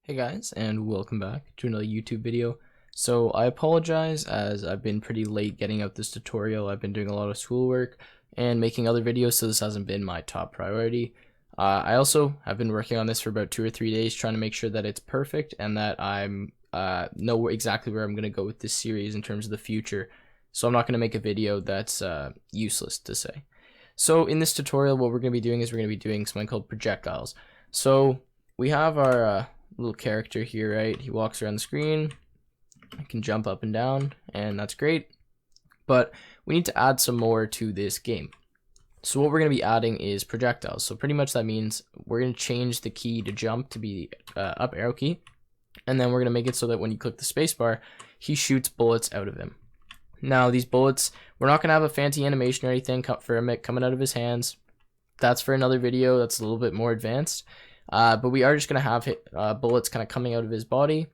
Hey guys, and welcome back to another YouTube video. So I apologize as I've been pretty late getting out this tutorial. I've been doing a lot of schoolwork and making other videos, so this hasn't been my top priority. I also have been working on this for about 2 or 3 days, trying to make sure that it's perfect and that I'm know exactly where I'm going to go with this series in terms of the future. So I'm not going to make a video that's useless to say. So in this tutorial, what we're going to be doing is we're going to be doing something called projectiles. So we have our little character here, right? He walks around the screen, he can jump up and down, and that's great. But we need to add some more to this game. So what we're going to be adding is projectiles. So pretty much that means we're going to change the key to jump to be up arrow key, and then we're going to make it so that when you click the spacebar, he shoots bullets out of him. Now these bullets, we're not going to have a fancy animation or anything for him coming out of his hands. That's for another video that's a little bit more advanced. But we are just going to have bullets kind of coming out of his body,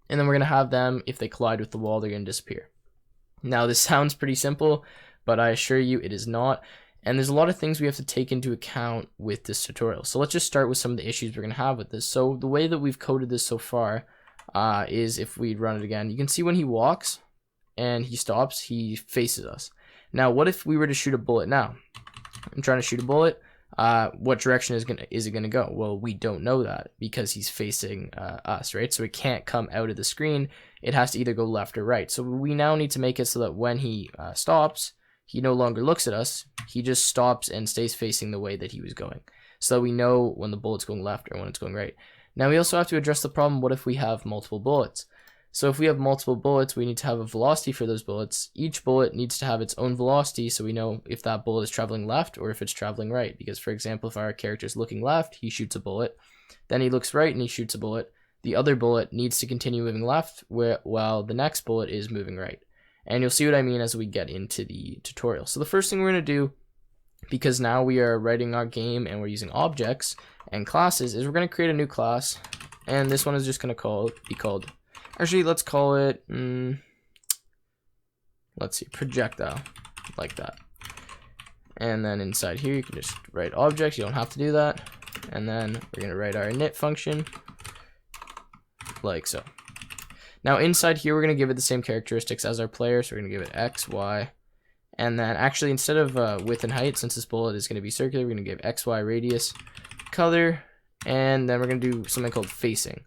and then we're going to have them, if they collide with the wall, they're going to disappear. Now this sounds pretty simple, but I assure you it is not, and there's a lot of things we have to take into account with this tutorial. So let's just start with some of the issues we're going to have with this. So the way that we've coded this so far is, if we run it again, you can see when he walks and he stops, he faces us. Now what if we were to shoot a bullet now? I'm trying to shoot a bullet. What direction is it gonna go? Well, we don't know that because he's facing us, right? So it can't come out of the screen. It has to either go left or right. So we now need to make it so that when he stops, he no longer looks at us. He just stops and stays facing the way that he was going, so that we know when the bullet's going left or when it's going right. Now we also have to address the problem, what if we have multiple bullets? So if we have multiple bullets, we need to have a velocity for those bullets. Each bullet needs to have its own velocity, so we know if that bullet is traveling left or if it's traveling right. Because, for example, if our character is looking left, he shoots a bullet. Then he looks right and he shoots a bullet. The other bullet needs to continue moving left while the next bullet is moving right. And you'll see what I mean as we get into the tutorial. So the first thing we're going to do, because now we are writing our game and we're using objects and classes, is we're going to create a new class. And this one is just going to be called... Actually, let's call it, let's see, projectile, like that. And then inside here, you can just write objects. You don't have to do that. And then we're going to write our init function, like so. Now inside here, we're going to give it the same characteristics as our player. So we're going to give it x, y. And then actually, instead of width and height, since this bullet is going to be circular, we're going to give x, y, radius, color. And then we're going to do something called facing.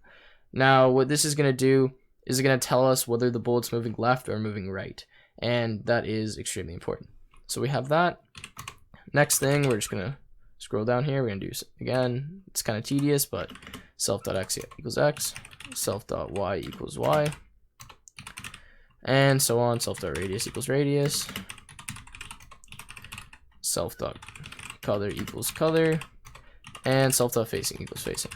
Now, what this is going to do is it going to tell us whether the bullet's moving left or moving right, and that is extremely important. So we have that. Next thing, we're just going to scroll down here. We're going to do, again, it's kind of tedious, but self.x equals x, self.y equals y, and so on. Self.radius equals radius, self.color equals color, and self.facing equals facing.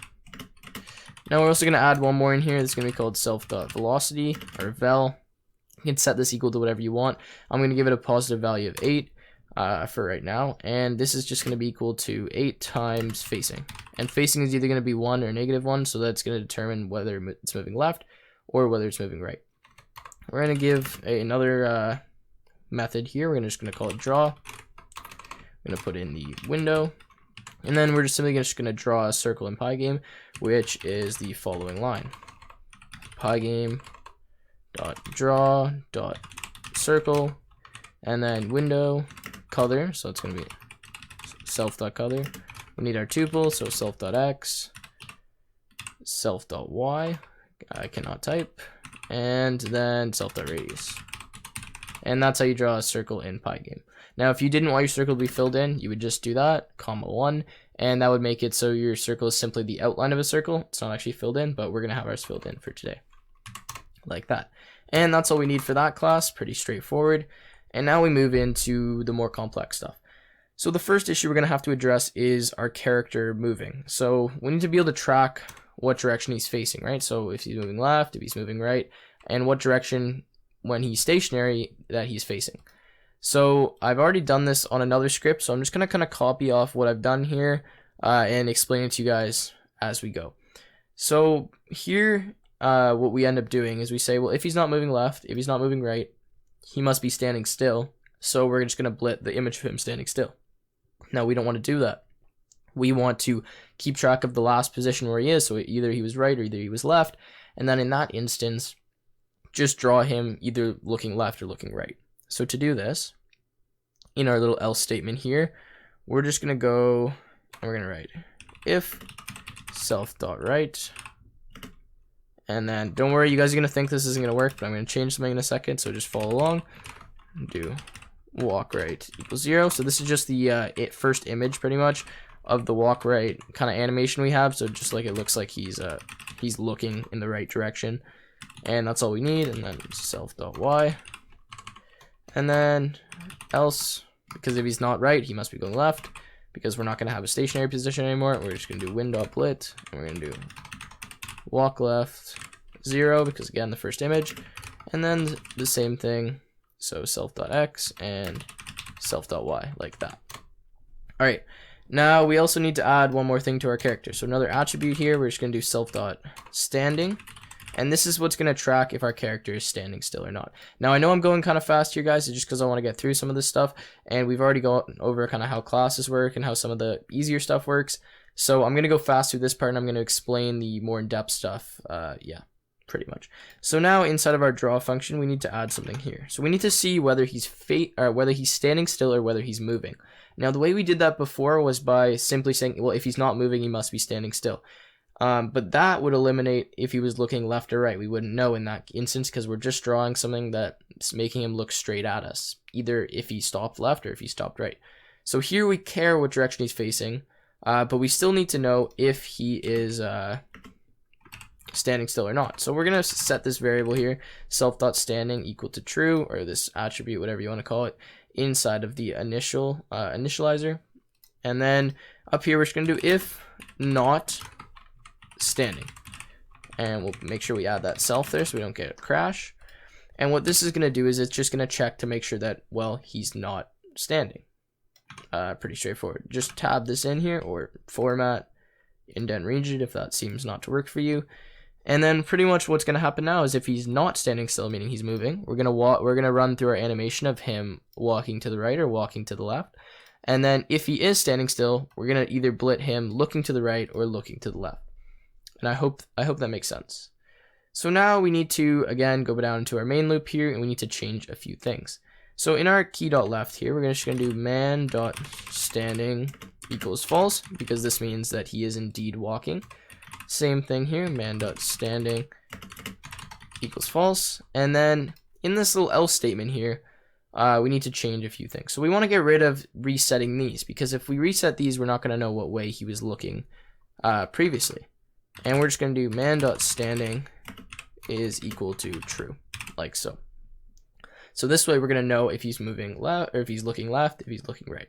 Now we're also going to add one more in here. This is going to be called self.velocity, or vel. You can set this equal to whatever you want. I'm going to give it a positive value of 8 for right now. And this is just going to be equal to 8 times facing. And facing is either going to be 1 or -1, so that's going to determine whether it's moving left or whether it's moving right. We're going to give another method here. We're just going to call it draw. I'm going to put in the window. And then we're just simply just going to draw a circle in Pygame, which is the following line. Pygame.draw.circle, and then window color, so it's going to be self.color. We need our tuple, so self.x, self.y, I cannot type, and then self.radius. And that's how you draw a circle in Pygame. Now, if you didn't want your circle to be filled in, you would just do that, (1), and that would make it so your circle is simply the outline of a circle. It's not actually filled in, but we're going to have ours filled in for today, like that. And that's all we need for that class, pretty straightforward. And now we move into the more complex stuff. So the first issue we're going to have to address is our character moving. So we need to be able to track what direction he's facing, right? So if he's moving left, if he's moving right, and what direction, when he's stationary, that he's facing. So I've already done this on another script, so I'm just going to kind of copy off what I've done here and explain it to you guys as we go. So here, what we end up doing is we say, well, if he's not moving left, if he's not moving right, he must be standing still. So we're just going to blit the image of him standing still. Now we don't want to do that. we want to keep track of the last position where he is. So either he was right or either he was left. And then in that instance, just draw him either looking left or looking right. So to do this, in our little else statement here, we're just going to go and we're going to write if self.right. And then don't worry, you guys are going to think this isn't going to work, but I'm going to change something in a second. So just follow along. Do walk right equals 0. So this is just the first image pretty much of the walk right kind of animation we have. So just like it looks like he's looking in the right direction. And that's all we need. And then self.y. And then else, because if he's not right, he must be going left, because we're not going to have a stationary position anymore. We're just going to do win.blit, and we're going to do walk left 0, because again, the first image. And then the same thing, so self.x and self.y, like that. All right, now we also need to add one more thing to our character. So another attribute here, we're just going to do self.standing. And this is what's going to track if our character is standing still or not. Now, I know I'm going kind of fast here, guys, just because I want to get through some of this stuff. And we've already gone over kind of how classes work and how some of the easier stuff works. So I'm going to go fast through this part, and I'm going to explain the more in-depth stuff. Yeah, pretty much. So now inside of our draw function, we need to add something here. So we need to see whether he's standing still or whether he's moving. Now, the way we did that before was by simply saying, well, if he's not moving, he must be standing still. But that would eliminate if he was looking left or right. We wouldn't know in that instance because we're just drawing something that's making him look straight at us, either if he stopped left or if he stopped right. So here we care what direction he's facing, but we still need to know if he is standing still or not. So we're going to set this variable here, self.standing equal to true, or this attribute, whatever you want to call it, inside of the initializer. And then up here, we're just going to do if not standing, and we'll make sure we add that self there so we don't get a crash. And what this is going to do is it's just going to check to make sure that, well, he's not standing. Pretty straightforward. Just tab this in here, or format indent rigid if that seems not to work for you. And then pretty much what's going to happen now is if he's not standing still, meaning he's moving, we're going to run through our animation of him walking to the right or walking to the left. And then if he is standing still, we're going to either blit him looking to the right or looking to the left. And I hope that makes sense. So now we need to, again, go down to our main loop here, and we need to change a few things. So in our key.left here, we're just going to do man.standing equals false, because this means that he is indeed walking. Same thing here, man.standing equals false. And then in this little else statement here, we need to change a few things. So we want to get rid of resetting these, because if we reset these, we're not going to know what way he was looking previously. And we're just going to do man.standing is equal to true, like so. So this way we're going to know if he's moving left, or if he's looking left, if he's looking right.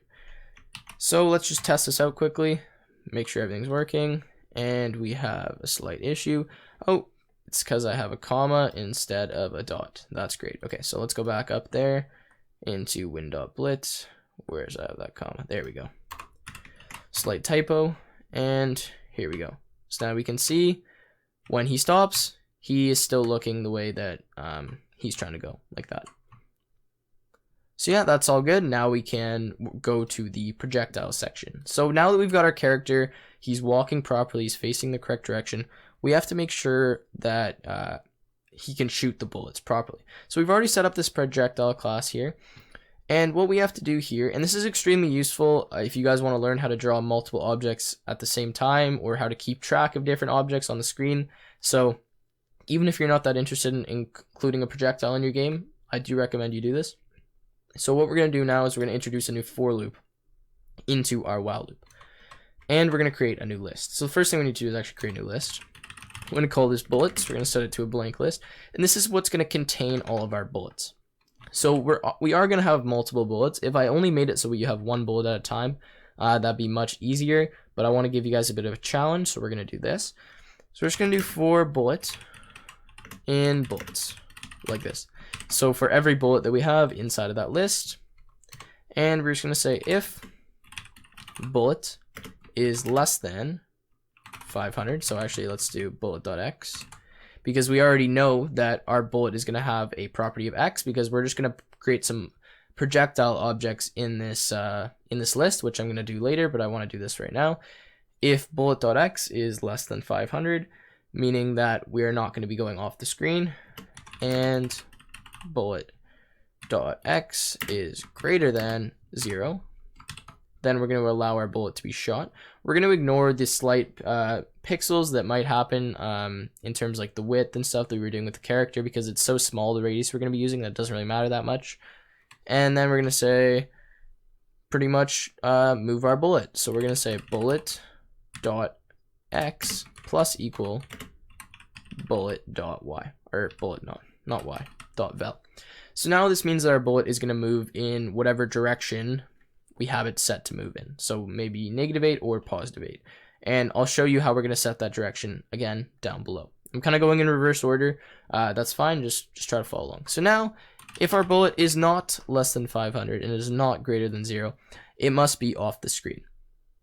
So let's just test this out quickly, make sure everything's working. And we have a slight issue. Oh, it's because I have a comma instead of a dot. That's great. Okay, so let's go back up there into win.blit. Where's I have that comma? There we go. Slight typo, and here we go. So now we can see when he stops, he is still looking the way that he's trying to go, like that. So yeah, that's all good. Now we can go to the projectile section. So now that we've got our character, he's walking properly, he's facing the correct direction, we have to make sure that he can shoot the bullets properly. So we've already set up this projectile class here. And what we have to do here, and this is extremely useful if you guys want to learn how to draw multiple objects at the same time, or how to keep track of different objects on the screen. So even if you're not that interested in including a projectile in your game, I do recommend you do this. So what we're going to do now is we're going to introduce a new for loop into our while loop. And we're going to create a new list. So the first thing we need to do is actually create a new list. We're going to call this bullets. We're going to set it to a blank list. And this is what's going to contain all of our bullets. So we are going to have multiple bullets. If I only made it so you have one bullet at a time, that'd be much easier. But I want to give you guys a bit of a challenge, so we're going to do this. So we're just going to do for bullet in bullets, like this. So for every bullet that we have inside of that list, and we're just going to say if bullet is less than 500. So actually, let's do bullet.x. Because we already know that our bullet is going to have a property of x, because we're just going to create some projectile objects in this list, which I'm going to do later, but I want to do this right now. If bullet.x is less than 500, meaning that we're not going to be going off the screen, and bullet.x is greater than 0, then we're going to allow our bullet to be shot. We're going to ignore the slight pixels that might happen in terms like the width and stuff that we were doing with the character, because it's so small, the radius we're going to be using, that doesn't really matter that much. And then we're going to say pretty much move our bullet. So we're going to say bullet.x plus equal bullet.y, or bullet not y, dot val. So now this means that our bullet is going to move in whatever direction we have it set to move in. So maybe -8 or +8. And I'll show you how we're going to set that direction again down below. I'm kind of going in reverse order. That's fine. Just try to follow along. So now, if our bullet is not less than 500 and is not greater than 0, it must be off the screen.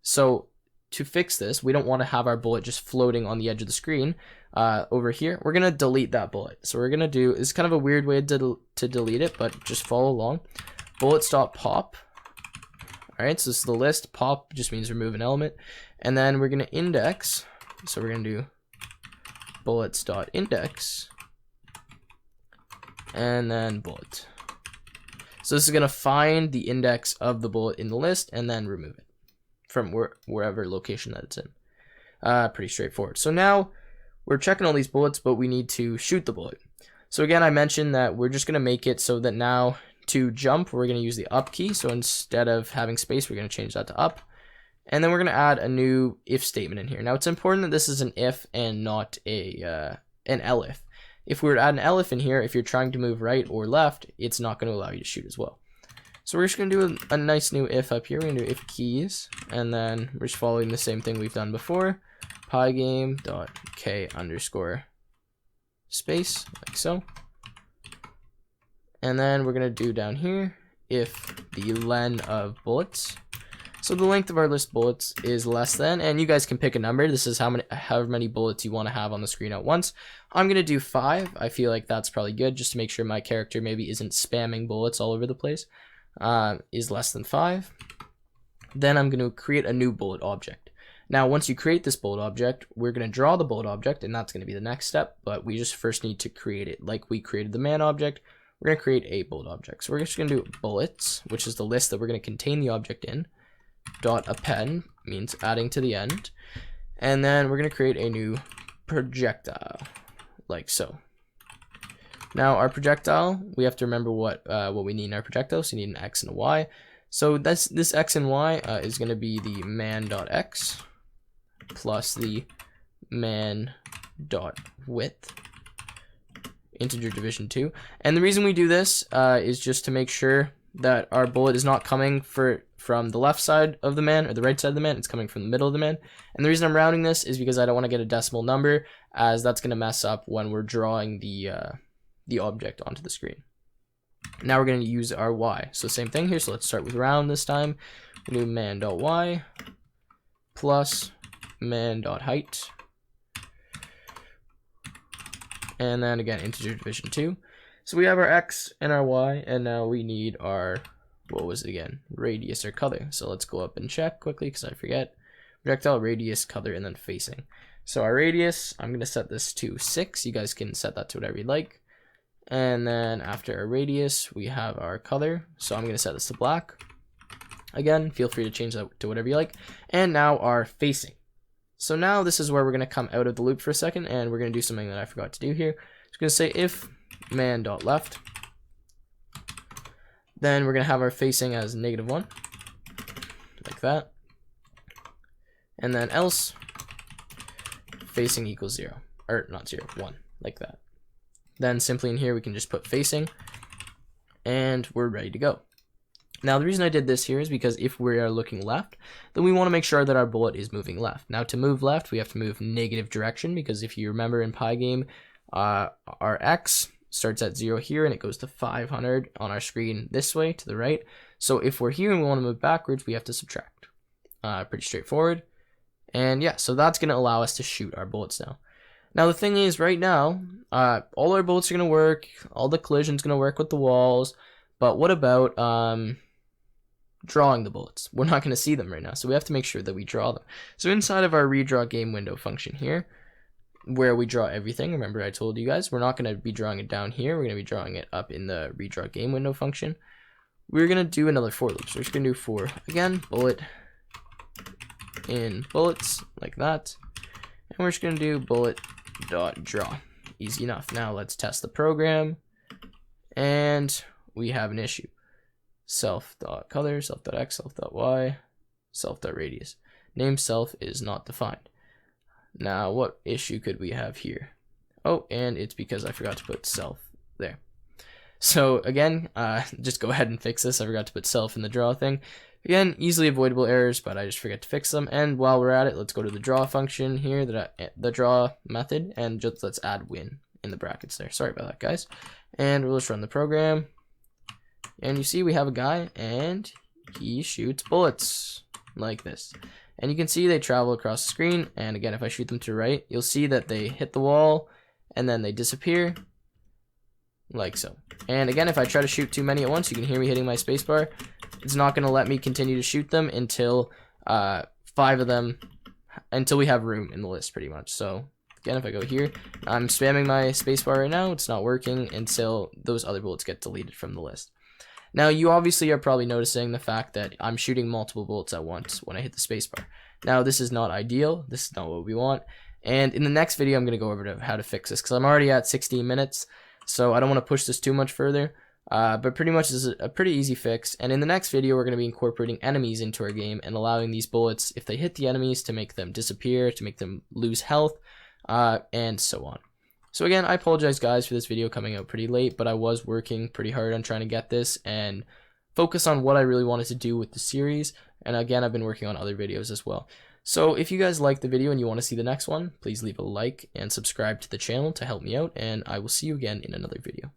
So to fix this, we don't want to have our bullet just floating on the edge of the screen. Over here, we're going to delete that bullet. So we're going to do, it's kind of a weird way to delete it, but just follow along. Bullets.pop. All right, so this is the list. Pop just means remove an element. And then we're going to index. So we're going to do bullets.index. And then bullet. So this is going to find the index of the bullet in the list and then remove it from wherever location that it's in. Pretty straightforward. So now we're checking all these bullets, but we need to shoot the bullet. So again, I mentioned that we're just going to make it so that now to jump, we're going to use the up key. So instead of having space, we're going to change that to up. And then we're going to add a new if statement in here. Now it's important that this is an if and not an elif. If we were to add an elif in here, if you're trying to move right or left, it's not going to allow you to shoot as well. So we're just going to do a nice new if up here. We're going to do if keys, and then we're just following the same thing we've done before. Pygame.k underscore space, like so. And then we're going to do down here, if the len of bullets. So the length of our list bullets is less than, and you guys can pick a number. This is however many bullets you want to have on the screen at once. I'm going to do 5. I feel like that's probably good, just to make sure my character maybe isn't spamming bullets all over the place. Is less than 5. Then I'm going to create a new bullet object. Now, once you create this bullet object, we're going to draw the bullet object, and that's going to be the next step, but we just first need to create it. Like we created the man object, we're going to create a bullet object. So we're just going to do bullets, which is the list that we're going to contain the object in. Dot append means adding to the end, and then we're going to create a new projectile, like so. Now our projectile, we have to remember what we need in our projectile. So you need an x and a y. So this x and y is going to be the man.x plus the man.width, integer division 2. And the reason we do this is just to make sure that our bullet is not coming from the left side of the man or the right side of the man. It's coming from the middle of the man. And the reason I'm rounding this is because I don't want to get a decimal number, as that's going to mess up when we're drawing the object onto the screen. Now we're going to use our y. So same thing here. So let's start with round this time. We'll do man.y plus man.height. And then again, integer division 2. So we have our x and our y, and now we need our, what was it again? Radius or color. So let's go up and check quickly because I forget. Projectile, radius, color, and then facing. So our radius, I'm going to set this to 6. You guys can set that to whatever you like. And then after our radius, we have our color. So I'm going to set this to black. Again, feel free to change that to whatever you like. And now our facing. So now this is where we're going to come out of the loop for a second, and we're going to do something that I forgot to do here. It's going to say if man.left, then we're going to have our facing as -1, like that, and then else facing equals 0, or not 0, 1, like that. Then simply in here we can just put facing, and we're ready to go. Now the reason I did this here is because if we are looking left, then we want to make sure that our bullet is moving left. Now to move left, we have to move negative direction, because if you remember in Pygame, our x starts at 0 here and it goes to 500 on our screen this way to the right. So if we're here and we want to move backwards, we have to subtract. Pretty straightforward. And yeah, so that's going to allow us to shoot our bullets now. Now the thing is, right now, all our bullets are going to work, all the collision's going to work with the walls, But what about drawing the bullets? We're not going to see them right now, so we have to make sure that we draw them. So inside of our redraw game window function here, where we draw everything, remember I told you guys, we're not going to be drawing it down here. We're going to be drawing it up in the redraw game window function. We're going to do another for loop. So we're just going to do for, again, bullet in bullets, like that. And we're just going to do bullet dot draw. Easy enough. Now let's test the program. And we have an issue. Self.color, self.x, self.y, self.radius. Name self is not defined. Now, what issue could we have here? Oh, and it's because I forgot to put self there. So again, just go ahead and fix this. I forgot to put self in the draw thing. Again, easily avoidable errors, but I just forget to fix them. And while we're at it, let's go to the draw function here, the draw method, and just let's add win in the brackets there. Sorry about that, guys. And we'll just run the program. And you see we have a guy, and he shoots bullets like this. And you can see they travel across the screen. And again, if I shoot them to the right, you'll see that they hit the wall, and then they disappear, like so. And again, if I try to shoot too many at once, you can hear me hitting my spacebar. It's not going to let me continue to shoot them until 5 of them, until we have room in the list, pretty much. So again, if I go here, I'm spamming my spacebar right now. It's not working until those other bullets get deleted from the list. Now, you obviously are probably noticing the fact that I'm shooting multiple bullets at once when I hit the spacebar. Now, this is not ideal. This is not what we want. And in the next video, I'm going to go over to how to fix this, because I'm already at 16 minutes, so I don't want to push this too much further. But pretty much this is a pretty easy fix. And in the next video, we're going to be incorporating enemies into our game and allowing these bullets, if they hit the enemies, to make them disappear, to make them lose health, and so on. So again, I apologize guys for this video coming out pretty late, but I was working pretty hard on trying to get this and focus on what I really wanted to do with the series. And again, I've been working on other videos as well. So if you guys like the video and you want to see the next one, please leave a like and subscribe to the channel to help me out, and I will see you again in another video.